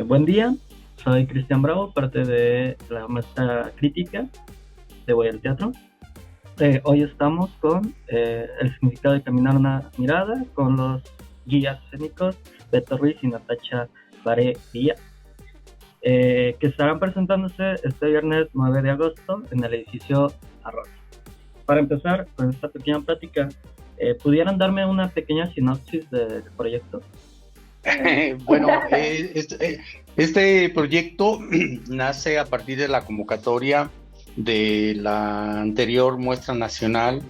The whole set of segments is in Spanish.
Buen día, soy Cristian Bravo, parte de la maestra crítica de Voy al Teatro. Hoy estamos con el significado de caminar una mirada con los guías escénicos Beto Ruiz y Natacha Bare Villa, que estarán presentándose este viernes 9 de agosto en el edificio Arroz. Para empezar con esta pequeña plática, ¿pudieran darme una pequeña sinopsis del proyecto? Bueno, este proyecto nace a partir de la convocatoria de la anterior muestra nacional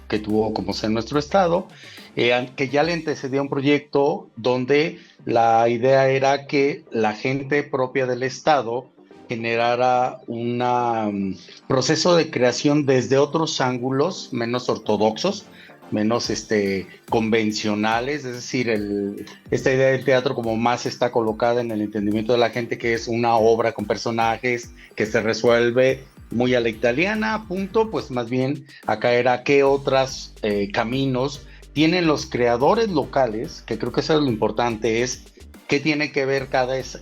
que tuvo como ser nuestro estado, que ya le antecedía un proyecto donde la idea era que la gente propia del estado generara un proceso de creación desde otros ángulos menos ortodoxos, menos convencionales, es decir, esta idea del teatro como más está colocada en el entendimiento de la gente, que es una obra con personajes que se resuelve muy a la italiana, punto. Pues más bien acá era qué otros caminos tienen los creadores locales, que creo que eso es lo importante, es qué tiene que ver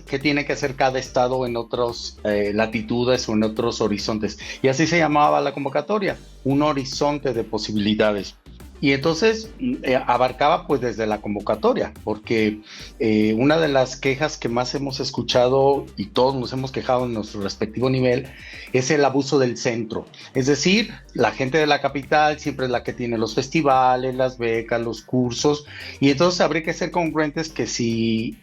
qué tiene que hacer cada estado en otras latitudes o en otros horizontes. Y así se llamaba la convocatoria, un horizonte de posibilidades. Y entonces abarcaba pues desde la convocatoria, porque una de las quejas que más hemos escuchado y todos nos hemos quejado en nuestro respectivo nivel es el abuso del centro. Es decir, la gente de la capital siempre es la que tiene los festivales, las becas, los cursos, y entonces habría que ser congruentes que si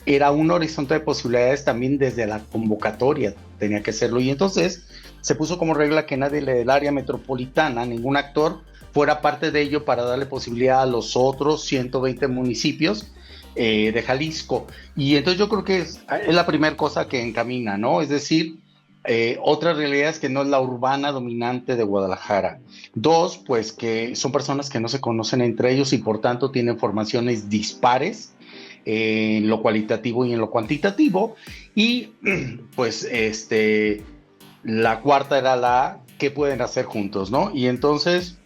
era un horizonte de posibilidades también desde la convocatoria tenía que serlo. Y entonces se puso como regla que nadie del área metropolitana, ningún actor, fuera parte de ello para darle posibilidad a los otros 120 municipios de Jalisco. Y entonces yo creo que es la primera cosa que encamina, ¿no? Es decir, otra realidad es que no es la urbana dominante de Guadalajara. Dos, pues que son personas que no se conocen entre ellos y por tanto tienen formaciones dispares en lo cualitativo y en lo cuantitativo. Y pues la cuarta era la qué pueden hacer juntos, ¿no? Y entonces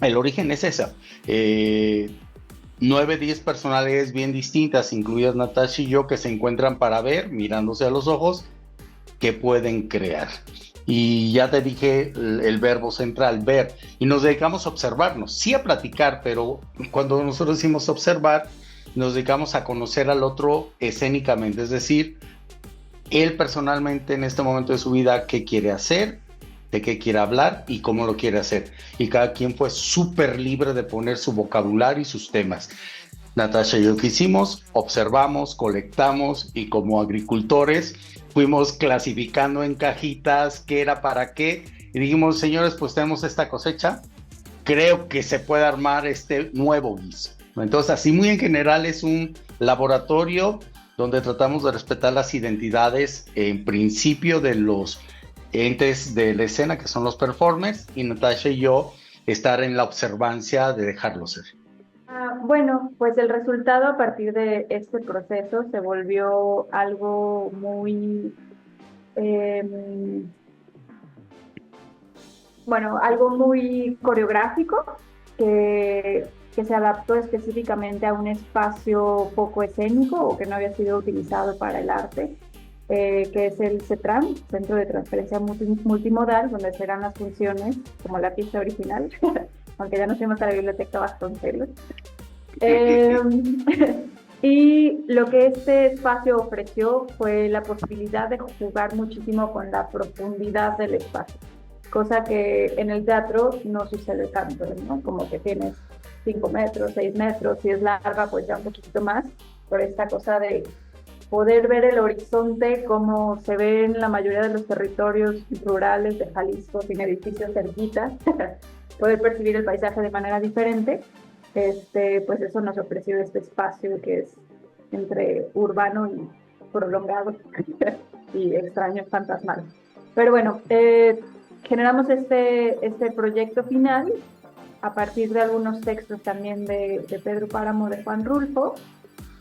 el origen es esa. 9, 10 personalidades bien distintas, incluidas Natasha y yo, que se encuentran para ver, mirándose a los ojos, qué pueden crear. Y ya te dije el verbo central, ver, y nos dedicamos a observarnos, sí a platicar, pero cuando nosotros decimos observar, nos dedicamos a conocer al otro escénicamente, es decir, él personalmente en este momento de su vida, qué quiere hacer, de qué quiere hablar y cómo lo quiere hacer. Y cada quien fue súper libre de poner su vocabulario y sus temas. Natasha y yo que hicimos, observamos, colectamos y como agricultores fuimos clasificando en cajitas qué era para qué y dijimos, señores, pues tenemos esta cosecha, creo que se puede armar este nuevo guiso. Entonces, así muy en general es un laboratorio donde tratamos de respetar las identidades en principio de los entes de la escena, que son los performers, y Natasha y yo estar en la observancia de dejarlo ser. Bueno, pues el resultado a partir de este proceso se volvió algo muy, em, bueno, algo muy coreográfico que se adaptó específicamente a un espacio poco escénico o que no había sido utilizado para el arte, que es el CETRAM, Centro de Transferencia Multimodal, donde serán las funciones como la pieza original, aunque ya nos fuimos a la biblioteca Vasconcelos. Eh, y lo que este espacio ofreció fue la posibilidad de jugar muchísimo con la profundidad del espacio, cosa que en el teatro no sucede tanto, ¿no? Como que tienes 5 metros, 6 metros, si es larga, pues ya un poquito más, por esta cosa de poder ver el horizonte como se ve en la mayoría de los territorios rurales de Jalisco, sin edificios cerquitas, poder percibir el paisaje de manera diferente. Pues eso nos ofreció este espacio que es entre urbano y prolongado y extraño, fantasmal. Pero bueno, generamos este proyecto final a partir de algunos textos también de Pedro Páramo, de Juan Rulfo,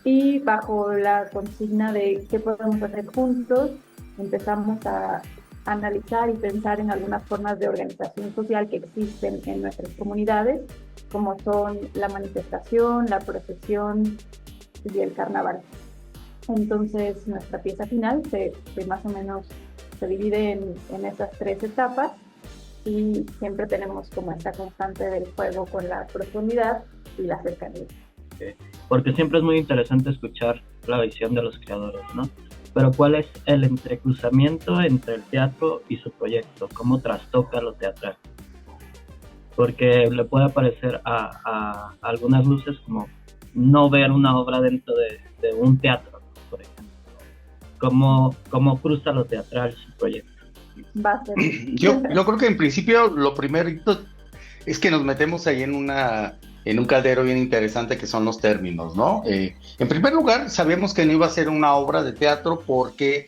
y bajo la consigna de qué podemos hacer juntos, empezamos a analizar y pensar en algunas formas de organización social que existen en nuestras comunidades, como son la manifestación, la procesión y el carnaval. Entonces, nuestra pieza final se más o menos se divide en esas 3 etapas y siempre tenemos como esta constante del juego con la profundidad y la cercanía. Porque siempre es muy interesante escuchar la visión de los creadores, ¿no? Pero ¿cuál es el entrecruzamiento entre el teatro y su proyecto? ¿Cómo trastoca lo teatral? Porque le puede parecer a algunas luces como no ver una obra dentro de un teatro, por ejemplo. ¿Cómo cruza lo teatral su proyecto? Va a ser. Yo creo que en principio lo primero es que nos metemos ahí en un caldero bien interesante que son los términos, ¿no? En primer lugar, sabíamos que no iba a ser una obra de teatro porque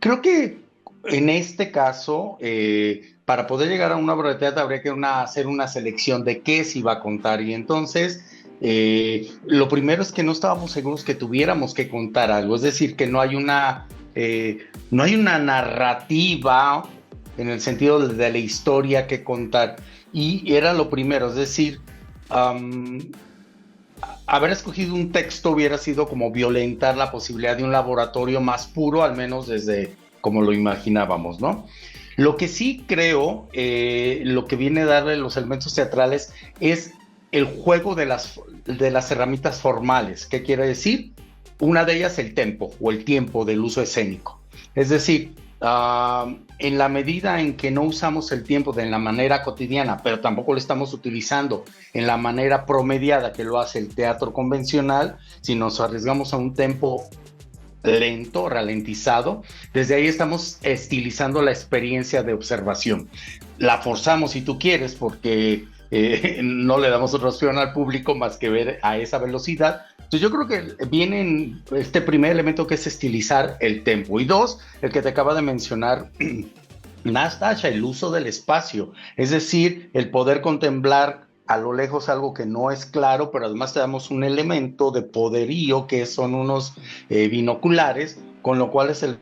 creo que en este caso, para poder llegar a una obra de teatro habría que hacer una selección de qué se iba a contar y entonces lo primero es que no estábamos seguros que tuviéramos que contar algo, es decir, que no hay una narrativa en el sentido de la historia que contar. Y era lo primero, es decir, haber escogido un texto hubiera sido como violentar la posibilidad de un laboratorio más puro, al menos desde como lo imaginábamos, ¿no? Lo que sí creo, lo que viene a darle los elementos teatrales es el juego de las herramientas formales. ¿Qué quiere decir? Una de ellas, el tempo o el tiempo del uso escénico. Es decir, en la medida en que no usamos el tiempo de la manera cotidiana, pero tampoco lo estamos utilizando en la manera promediada que lo hace el teatro convencional, si nos arriesgamos a un tempo lento, ralentizado, desde ahí estamos estilizando la experiencia de observación. La forzamos si tú quieres porque no le damos otra opción al público más que ver a esa velocidad. Entonces yo creo que viene este primer elemento que es estilizar el tempo. Y dos, el que te acaba de mencionar Nastasia, el uso del espacio. Es decir, el poder contemplar a lo lejos algo que no es claro, pero además te damos un elemento de poderío que son unos binoculares, con lo cual el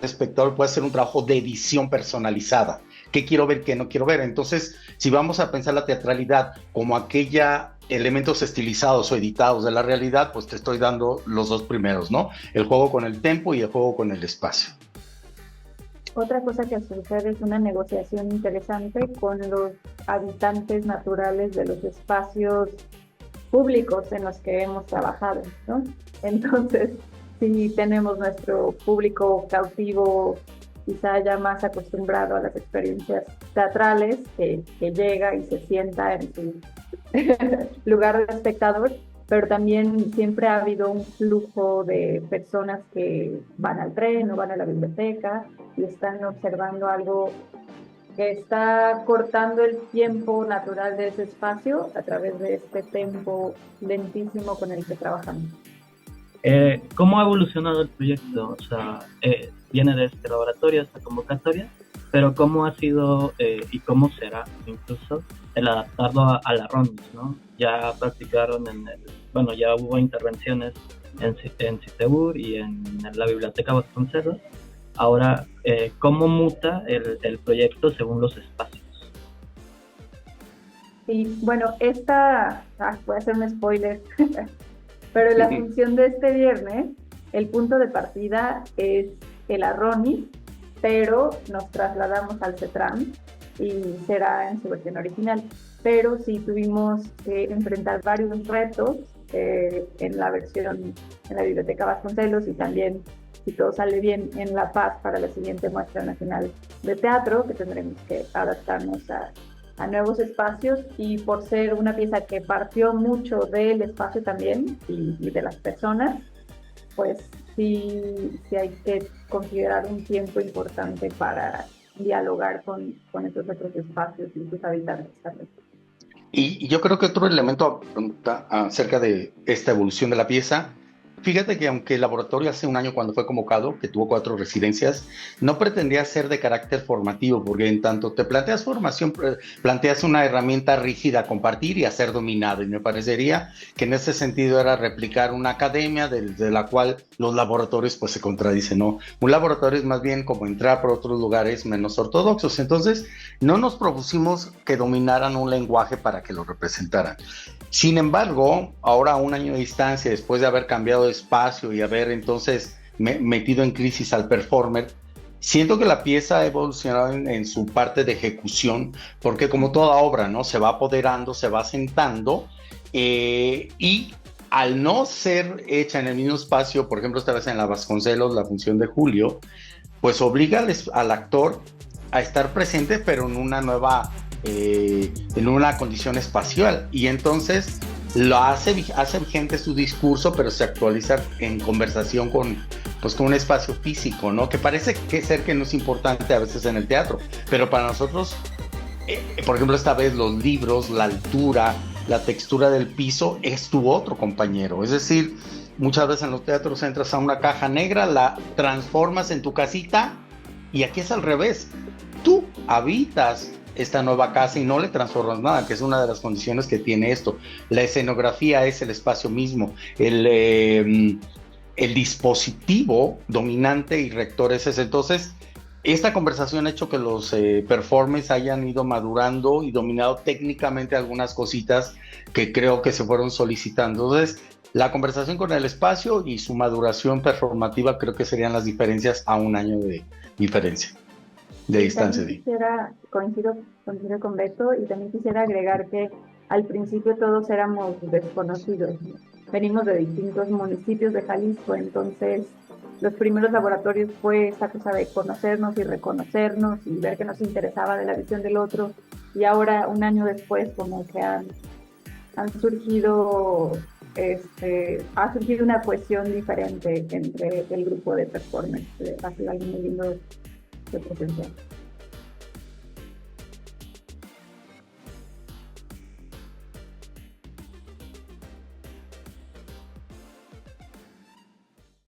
espectador puede hacer un trabajo de edición personalizada. ¿Qué quiero ver, qué no quiero ver? Entonces, si vamos a pensar la teatralidad como aquella elementos estilizados o editados de la realidad, pues te estoy dando los dos primeros, ¿no? El juego con el tempo y el juego con el espacio. Otra cosa que sucede es una negociación interesante con los habitantes naturales de los espacios públicos en los que hemos trabajado, ¿no? Entonces, si tenemos nuestro público cautivo, quizá ya más acostumbrado a las experiencias teatrales, que llega y se sienta en su lugar de espectador, pero también siempre ha habido un flujo de personas que van al tren o van a la biblioteca y están observando algo que está cortando el tiempo natural de ese espacio a través de este tempo lentísimo con el que trabajamos. ¿Cómo ha evolucionado el proyecto? O sea, viene de este laboratorio, esta convocatoria, pero ¿cómo ha sido y cómo será incluso el adaptarlo a la RONIS, ¿no? Ya practicaron ya hubo intervenciones en CITEUR y en la Biblioteca Vasconcelos. Ahora, ¿cómo muta el proyecto según los espacios? Sí, bueno, voy a hacer un spoiler, pero la función de este viernes, el punto de partida es el Arronis, pero nos trasladamos al CETRAM y será en su versión original. Pero sí tuvimos que enfrentar varios retos en la Biblioteca Vasconcelos y también, si todo sale bien, en La Paz para la siguiente muestra nacional de teatro, que tendremos que adaptarnos a nuevos espacios, y por ser una pieza que partió mucho del espacio también y de las personas, pues sí hay que considerar un tiempo importante para dialogar con estos otros espacios y sus habitantes también. Y yo creo que otro elemento acerca de esta evolución de la pieza, fíjate que aunque el laboratorio hace un año cuando fue convocado, que tuvo 4 residencias, no pretendía ser de carácter formativo, porque en tanto te planteas formación, planteas una herramienta rígida a compartir y a ser dominado, y me parecería que en ese sentido era replicar una academia de la cual los laboratorios pues se contradicen, ¿no? Un laboratorio es más bien como entrar por otros lugares menos ortodoxos, entonces no nos propusimos que dominaran un lenguaje para que lo representaran. Sin embargo, ahora a un año de distancia, después de haber cambiado de espacio y haber entonces metido en crisis al performer, siento que la pieza ha evolucionado en su parte de ejecución, porque como toda obra, ¿no? Se va apoderando, se va sentando, y al no ser hecha en el mismo espacio, por ejemplo, esta vez en la Vasconcelos, la función de Julio, pues obliga al actor a estar presente, pero en una condición espacial. Y entonces lo hace vigente su discurso, pero se actualiza en conversación pues, con un espacio físico, ¿no? Que parece que no es importante a veces en el teatro, pero para nosotros, por ejemplo, esta vez los libros, la altura, la textura del piso es tu otro compañero. Es decir, muchas veces en los teatros entras a una caja negra, la transformas en tu casita, y aquí es al revés. Tú habitas esta nueva casa y no le transformas nada, que es una de las condiciones que tiene esto. La escenografía es el espacio mismo, el dispositivo dominante y rector es ese. Entonces, esta conversación ha hecho que los performers hayan ido madurando y dominado técnicamente algunas cositas que creo que se fueron solicitando. Entonces, la conversación con el espacio y su maduración performativa creo que serían las diferencias a un año de diferencia, de distancia. Coincido con Beto, y también quisiera agregar que al principio todos éramos desconocidos. Venimos de distintos municipios de Jalisco, entonces los primeros laboratorios fue esta cosa de conocernos y reconocernos y ver que nos interesaba de la visión del otro, y ahora un año después como que han surgido ha surgido una cohesión diferente entre el grupo de performers. Ha sido algo muy lindo de presenciar.